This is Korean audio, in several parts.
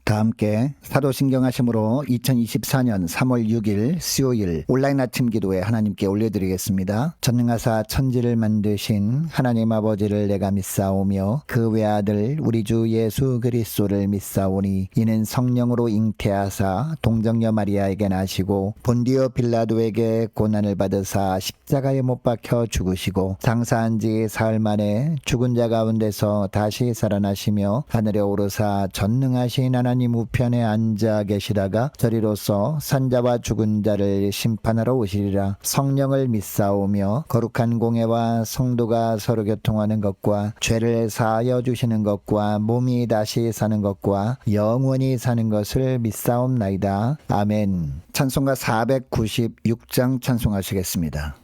다 함께 사도신경 하심으로 2024년 3월 6일 수요일 온라인 아침 기도에 하나님께 올려드리겠습니다. 전능하사 천지를 만드신 하나님 아버지를 내가 믿사오며 그 외아들 우리 주 예수 그리스도를 믿사오니 이는 성령으로 잉태하사 동정녀 마리아에게 나시고 본디오 빌라도에게 고난을 받으사 십자가에 못 박혀 죽으시고 장사한 지 사흘 만에 죽은 자 가운데서 다시 살아나시며 하늘에 오르사 전능하신 하나님 우편에 앉아 계시다가 저리로서 산자와 죽은 자를 심판하러 오시리라. 성령을 믿사오며 거룩한 공예와 성도가 서로 교통하는 것과 죄를 사하여 주시는 것과 몸이 다시 사는 것과 영원히 사는 것을 믿사옵나이다. 아멘. 찬송가 496장 찬송하시겠습니다.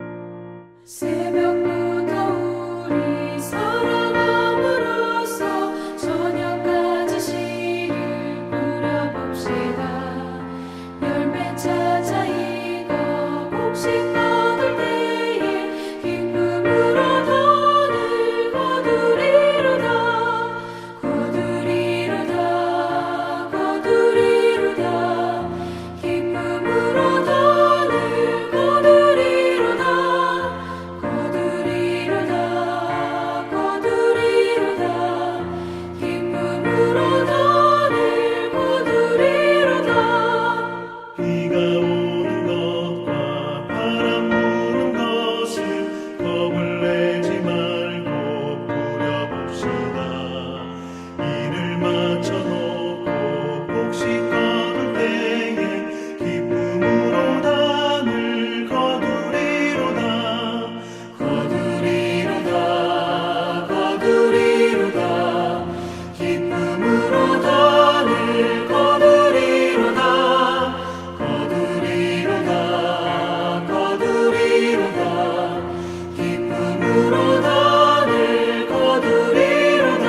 새벽부터 우리 사랑함으로써 저녁까지 씨를 뿌려봅시다. 열매 찾아 익어 곡식 거둘 때에 기쁨으로 돈을 거두리로다. 거두리로다. 거두리로다. 기쁨으로 돈을 거두리로다. 거두리로다. 거두리로다. 기쁨으로 돈을 거두리로다. 비가 오는 것과 바람 부는 것을 겁을 내지 말고 뿌려봅시다. 이를 맞춰놓고 곡식 거둘 때에 기쁨으로 단을 거두리로다. 거두리로다. 거두리로다. 기쁨으로 단을 거두리로다. 거두리로다. 거두리로다. 기쁨으로 단을 거두리로다.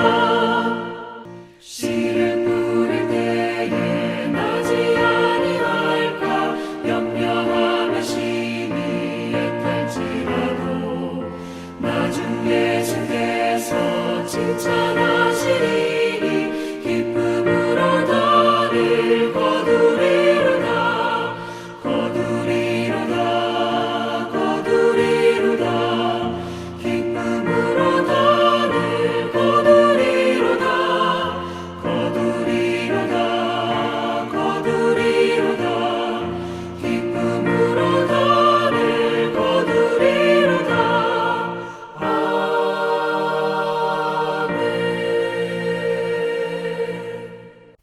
씨를 뿌릴 때에 나지 아니할까. 연명하며 심히 애탈지라도 나중 예수께서 칭찬하시리니 기쁨으로 나를 거두리로다. 거두리로다. 거두리로다. 기쁨으로 나를 거두리로다. 거두리로다. 거두리로다. 기쁨으로 나를 거두리로다.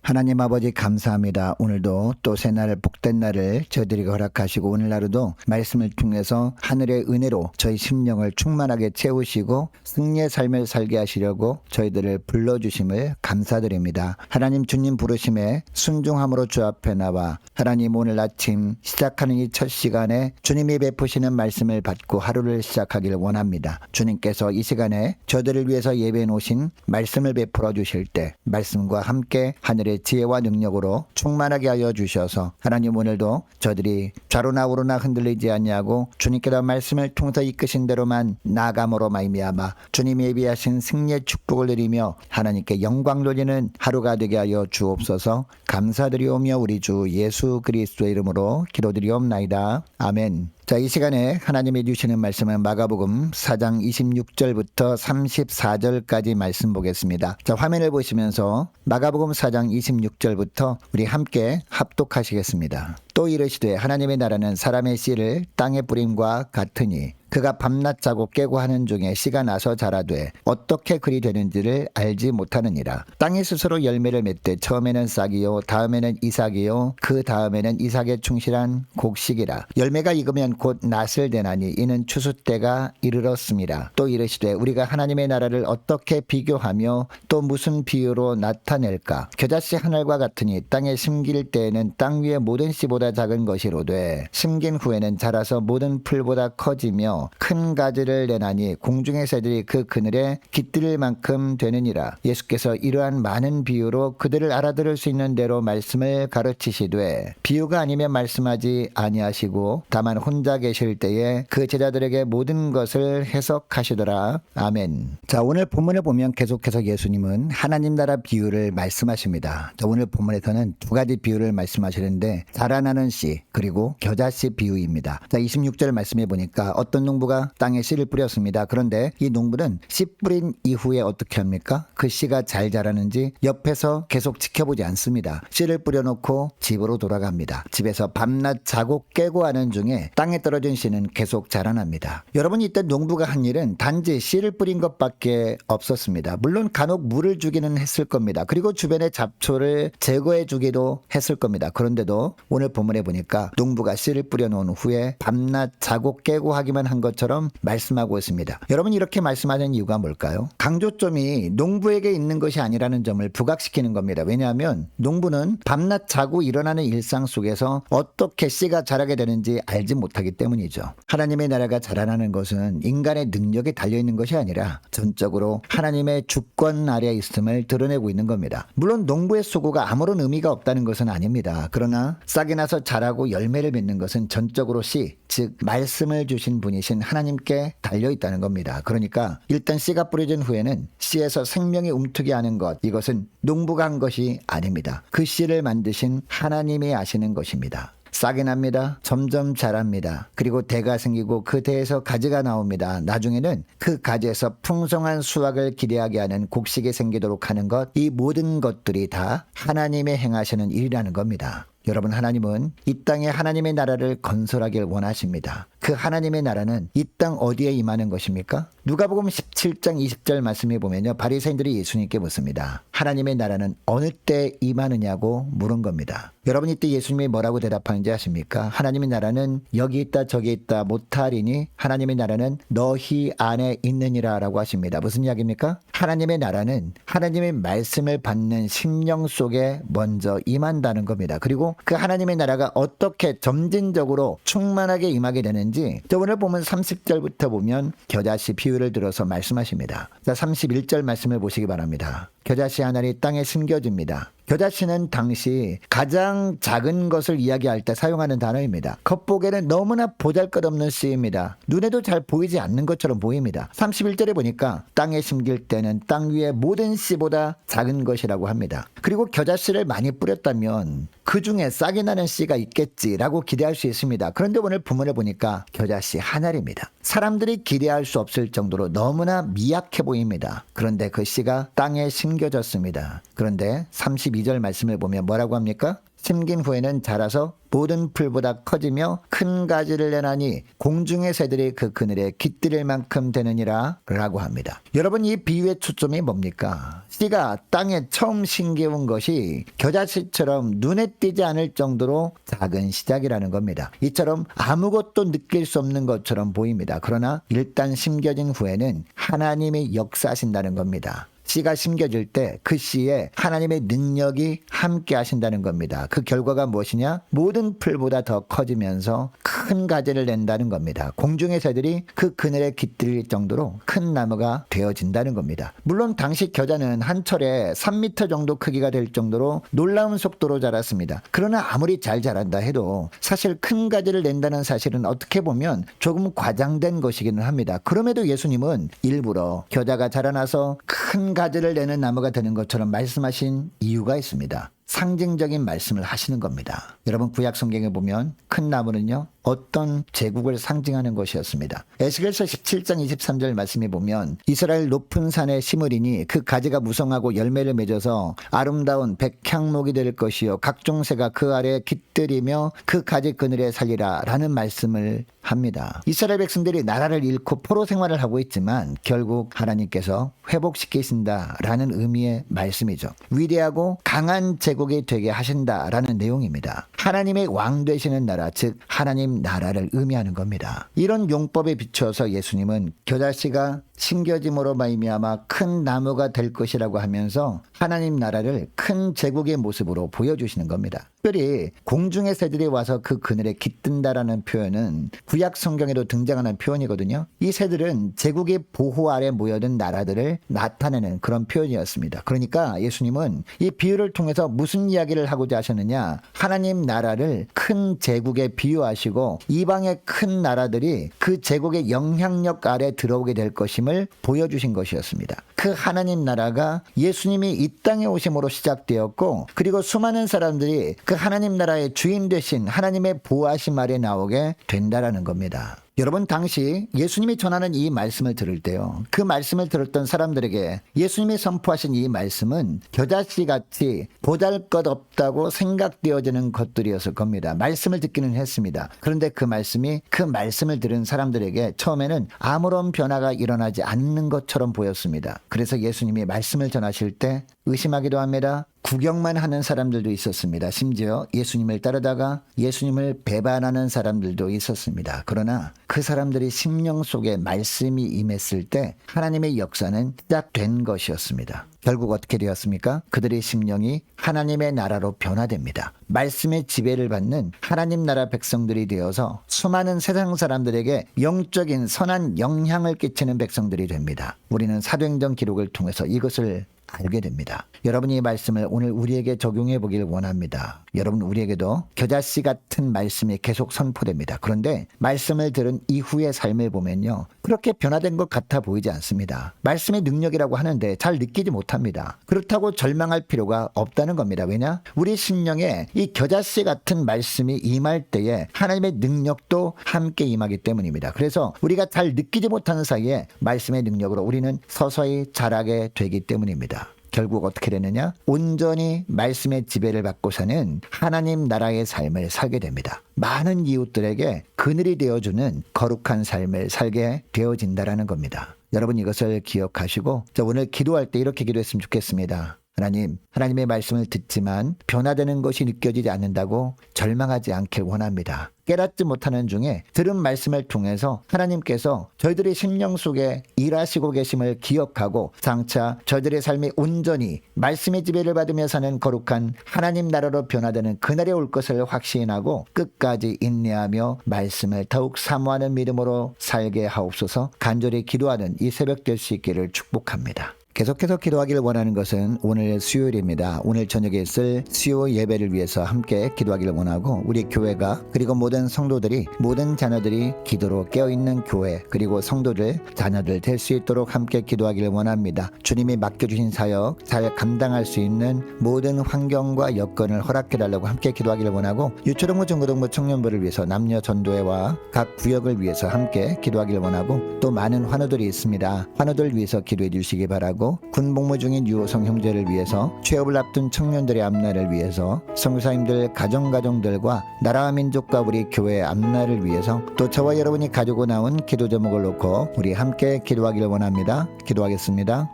하나님 아버지 감사합니다. 오늘도 또 새날 복된 날을 저희들에게 허락하시고 오늘 하루도 말씀을 통해서 하늘의 은혜로 저희 심령을 충만하게 채우시고 승리의 삶을 살게 하시려고 저희들을 불러주심을 감사드립니다. 하나님 주님 부르심에 순종함으로 주 앞에 나와 하나님 오늘 아침 시작하는 이 첫 시간에 주님이 베푸시는 말씀을 받고 하루를 시작하기를 원합니다. 주님께서 이 시간에 저들을 위해서 예배해 놓으신 말씀을 베풀어 주실 때 말씀과 함께 하늘의 지혜와 능력으로 충만하게 하여 주셔서 하나님 오늘도 저들이 좌로나 우로나 흔들리지 아니하고 주님께서 말씀을 통해서 이끄신 대로만 나아감으로 말미암아 주님이 예비하신 승리의 축복을 누리며 하나님께 영광 돌리는 하루가 되게 하여 주옵소서. 감사드리오며 우리 주 예수 그리스도의 이름으로 기도드리옵나이다. 아멘. 자, 이 시간에 하나님이 주시는 말씀은 마가복음 4장 26절부터 34절까지 말씀 보겠습니다. 자, 화면을 보시면서 마가복음 4장 26절부터 우리 함께 합독하시겠습니다. 또 이르시되 하나님의 나라는 사람의 씨를 땅에 뿌림과 같으니 그가 밤낮 자고 깨고 하는 중에 씨가 나서 자라되 어떻게 그리 되는지를 알지 못하느니라. 땅이 스스로 열매를 맺되 처음에는 싹이요 다음에는 이삭이요 그 다음에는 이삭에 충실한 곡식이라. 열매가 익으면 곧 낫을 되나니 이는 추수 때가 이르렀습니다. 또 이르시되 우리가 하나님의 나라를 어떻게 비교하며 또 무슨 비유로 나타낼까. 겨자씨 하늘과 같으니 땅에 심길 때에는 땅 위의 모든 씨보다 작은 것이로되 심긴 후에는 자라서 모든 풀보다 커지며 들어 큰 가지를 내나니 공중의 새들이 그 그늘에 깃들일 만큼 되느니라. 예수께서 이러한 많은 비유로 그들을 알아들을 수 있는 대로 말씀을 가르치시되 비유가 아니면 말씀하지 아니하시고 다만 혼자 계실 때에 그 제자들에게 모든 것을 해석하시더라. 아멘. 자, 오늘 본문을 보면 계속해서 예수님은 하나님 나라 비유를 말씀하십니다. 자, 오늘 본문에서는 두 가지 비유를 말씀하시는데 자라나는 씨 그리고 겨자씨 비유입니다. 자, 26절 말씀해 보니까 어떤 농부가 땅에 씨를 뿌렸습니다. 그런데 이 농부는 씨 뿌린 이후에 어떻게 합니까? 그 씨가 잘 자라는지 옆에서 계속 지켜보지 않습니다. 씨를 뿌려놓고 집으로 돌아갑니다. 집에서 밤낮 자고 깨고 하는 중에 땅에 떨어진 씨는 계속 자라납니다. 여러분, 이때 농부가 한 일은 단지 씨를 뿌린 것밖에 없었습니다. 물론 간혹 물을 주기는 했을 겁니다. 그리고 주변의 잡초를 제거해 주기도 했을 겁니다. 그런데도 오늘 본문에 보니까 농부가 씨를 뿌려놓은 후에 밤낮 자고 깨고 하기만 한 것처럼 말씀하고 있습니다. 여러분, 이렇게 말씀하는 이유가 뭘까요? 강조점이 농부에게 있는 것이 아니라는 점을 부각시키는 겁니다. 왜냐하면 농부는 밤낮 자고 일어나는 일상 속에서 어떻게 씨가 자라게 되는지 알지 못하기 때문이죠. 하나님의 나라가 자라나는 것은 인간의 능력에 달려있는 것이 아니라 전적으로 하나님의 주권 아래에 있음을 드러내고 있는 겁니다. 물론 농부의 수고가 아무런 의미가 없다는 것은 아닙니다. 그러나 싹이 나서 자라고 열매를 맺는 것은 전적으로 씨, 즉 말씀을 주신 분이신 하나님께 달려있다는 겁니다. 그러니까 일단 씨가 뿌려진 후에는 씨에서 생명이 움트게 하는 것, 이것은 농부가 한 것이 아닙니다. 그 씨를 만드신 하나님이 하시는 것입니다. 싹이 납니다. 점점 자랍니다. 그리고 대가 생기고 그 대에서 가지가 나옵니다. 나중에는 그 가지에서 풍성한 수확을 기대하게 하는 곡식이 생기도록 하는 것, 이 모든 것들이 다 하나님의 행하시는 일이라는 겁니다. 여러분, 하나님은 이 땅에 하나님의 나라를 건설하길 원하십니다. 그 하나님의 나라는 이 땅 어디에 임하는 것입니까? 누가복음 17장 20절 말씀에 보면요, 바리새인들이 예수님께 묻습니다. 하나님의 나라는 어느 때 임하느냐고 물은 겁니다. 여러분, 이때 예수님이 뭐라고 대답하는지 아십니까? 하나님의 나라는 여기 있다 저기 있다 못하리니 하나님의 나라는 너희 안에 있느니라 라고 하십니다. 무슨 이야기입니까? 하나님의 나라는 하나님의 말씀을 받는 심령 속에 먼저 임한다는 겁니다. 그리고 그 하나님의 나라가 어떻게 점진적으로 충만하게 임하게 되는지 오늘 보면 30절부터 보면 겨자씨 비유를 들어서 말씀하십니다. 자, 31절 말씀을 보시기 바랍니다. 겨자씨 하나니 땅에 심겨집니다. 겨자씨는 당시 가장 작은 것을 이야기할 때 사용하는 단어입니다. 겉보기에는 너무나 보잘것없는 씨입니다. 눈에도 잘 보이지 않는 것처럼 보입니다. 31절에 보니까 땅에 심길 때는 땅 위의 모든 씨보다 작은 것이라고 합니다. 그리고 겨자씨를 많이 뿌렸다면 그 중에 싹이 나는 씨가 있겠지라고 기대할 수 있습니다. 그런데 오늘 본문을 보니까 겨자씨 하나입니다. 사람들이 기대할 수 없을 정도로 너무나 미약해 보입니다. 그런데 그 씨가 땅에 심겨졌습니다. 그런데 32절 말씀을 보면 뭐라고 합니까? 심긴 후에는 자라서 모든 풀보다 커지며 큰 가지를 내나니 공중의 새들이 그 그늘에 깃들일 만큼 되느니라 라고 합니다. 여러분, 이 비유의 초점이 뭡니까? 씨가 땅에 처음 심겨온 것이 겨자씨처럼 눈에 띄지 않을 정도로 작은 시작이라는 겁니다. 이처럼 아무것도 느낄 수 없는 것처럼 보입니다. 그러나 일단 심겨진 후에는 하나님이 역사하신다는 겁니다. 씨가 심겨질 때 그 씨에 하나님의 능력이 함께 하신다는 겁니다. 그 결과가 무엇이냐? 모든 풀보다 더 커지면서 큰 가지를 낸다는 겁니다. 공중의 새들이 그 그늘에 깃들일 정도로 큰 나무가 되어진다는 겁니다. 물론 당시 겨자는 한 철에 3m 정도 크기가 될 정도로 놀라운 속도로 자랐습니다. 그러나 아무리 잘 자란다 해도 사실 큰 가지를 낸다는 사실은 어떻게 보면 조금 과장된 것이기는 합니다. 그럼에도 예수님은 일부러 겨자가 자라나서 큰 가지를 내는 나무가 되는 것처럼 말씀하신 이유가 있습니다. 상징적인 말씀을 하시는 겁니다. 여러분, 구약 성경에 보면 큰 나무는요, 어떤 제국을 상징하는 것이었습니다. 에스겔서 17장 23절 말씀에 보면 이스라엘 높은 산에 심으리니 그 가지가 무성하고 열매를 맺어서 아름다운 백향목이 될 것이요 각종 새가 그 아래에 깃들이며 그 가지 그늘에 살리라 라는 말씀을 합니다. 이스라엘 백성들이 나라를 잃고 포로 생활을 하고 있지만 결국 하나님께서 회복시키신다라는 의미의 말씀이죠. 위대하고 강한 제국이 되게 하신다라는 내용입니다. 하나님의 왕 되시는 나라, 즉 하나님 나라를 의미하는 겁니다. 이런 용법에 비추어서 예수님은 겨자씨가 심겨짐으로 말미암아 큰 나무가 될 것이라고 하면서 하나님 나라를 큰 제국의 모습으로 보여주시는 겁니다. 특별히 공중의 새들이 와서 그 그늘에 깃든다라는 표현은 구약 성경에도 등장하는 표현이거든요. 이 새들은 제국의 보호 아래 모여든 나라들을 나타내는 그런 표현이었습니다. 그러니까 예수님은 이 비유를 통해서 무슨 이야기를 하고자 하셨느냐, 하나님 나라를 큰 제국에 비유하시고 이방의 큰 나라들이 그 제국의 영향력 아래 들어오게 될 것임을 보여주신 것이었습니다. 그 하나님 나라가 예수님이 이 땅에 오심으로 시작되었고, 그리고 수많은 사람들이 그 하나님 나라의 주인 되신 하나님의 보호하심 아래 나오게 된다라는 겁니다. 여러분, 당시 예수님이 전하는 이 말씀을 들을 때요, 그 말씀을 들었던 사람들에게 예수님이 선포하신 이 말씀은 겨자씨같이 보잘것없다고 생각되어지는 것들이었을 겁니다. 말씀을 듣기는 했습니다. 그런데 그 말씀을 들은 사람들에게 처음에는 아무런 변화가 일어나지 않는 것처럼 보였습니다. 그래서 예수님이 말씀을 전하실 때 의심하기도 합니다. 구경만 하는 사람들도 있었습니다. 심지어 예수님을 따르다가 예수님을 배반하는 사람들도 있었습니다. 그러나 그 사람들이 심령 속에 말씀이 임했을 때 하나님의 역사는 시작된 것이었습니다. 결국 어떻게 되었습니까? 그들의 심령이 하나님의 나라로 변화됩니다. 말씀의 지배를 받는 하나님 나라 백성들이 되어서 수많은 세상 사람들에게 영적인 선한 영향을 끼치는 백성들이 됩니다. 우리는 사도행전 기록을 통해서 이것을 알게 됩니다. 여러분이 이 말씀을 오늘 우리에게 적용해 보길 원합니다. 여러분, 우리에게도 겨자씨 같은 말씀이 계속 선포됩니다. 그런데 말씀을 들은 이후의 삶을 보면요, 그렇게 변화된 것 같아 보이지 않습니다. 말씀의 능력이라고 하는데 잘 느끼지 못합니다. 그렇다고 절망할 필요가 없다는 겁니다. 왜냐? 우리 심령에 이 겨자씨 같은 말씀이 임할 때에 하나님의 능력도 함께 임하기 때문입니다. 그래서 우리가 잘 느끼지 못하는 사이에 말씀의 능력으로 우리는 서서히 자라게 되기 때문입니다. 결국 어떻게 되느냐? 온전히 말씀의 지배를 받고 사는 하나님 나라의 삶을 살게 됩니다. 많은 이웃들에게 그늘이 되어주는 거룩한 삶을 살게 되어진다라는 겁니다. 여러분, 이것을 기억하시고 오늘 기도할 때 이렇게 기도했으면 좋겠습니다. 하나님의 말씀을 듣지만 변화되는 것이 느껴지지 않는다고 절망하지 않길 원합니다. 깨닫지 못하는 중에 들은 말씀을 통해서 하나님께서 저희들의 심령 속에 일하시고 계심을 기억하고 장차 저희들의 삶이 온전히 말씀의 지배를 받으며 사는 거룩한 하나님 나라로 변화되는 그날이 올 것을 확신하고 끝까지 인내하며 말씀을 더욱 사모하는 믿음으로 살게 하옵소서. 간절히 기도하는 이 새벽 될 수 있기를 축복합니다. 계속해서 기도하기를 원하는 것은 오늘 수요일입니다. 오늘 저녁에 있을 수요 예배를 위해서 함께 기도하기를 원하고, 우리 교회가 그리고 모든 성도들이, 모든 자녀들이 기도로 깨어있는 교회, 그리고 성도들, 자녀들 될 수 있도록 함께 기도하기를 원합니다. 주님이 맡겨주신 사역 잘 감당할 수 있는 모든 환경과 여건을 허락해달라고 함께 기도하기를 원하고, 유초동부 중고등부 청년부를 위해서 남녀 전도회와 각 구역을 위해서 함께 기도하기를 원하고, 또 많은 환우들이 있습니다. 환우들 위해서 기도해 주시기 바라고, 군복무 중인 유호성 형제를 위해서, 취업을 앞둔 청년들의 앞날을 위해서, 선교사님들 가정들과 나라와 민족과 우리 교회의 앞날을 위해서, 또 저와 여러분이 가지고 나온 기도 제목을 놓고 우리 함께 기도하기를 원합니다. 기도하겠습니다.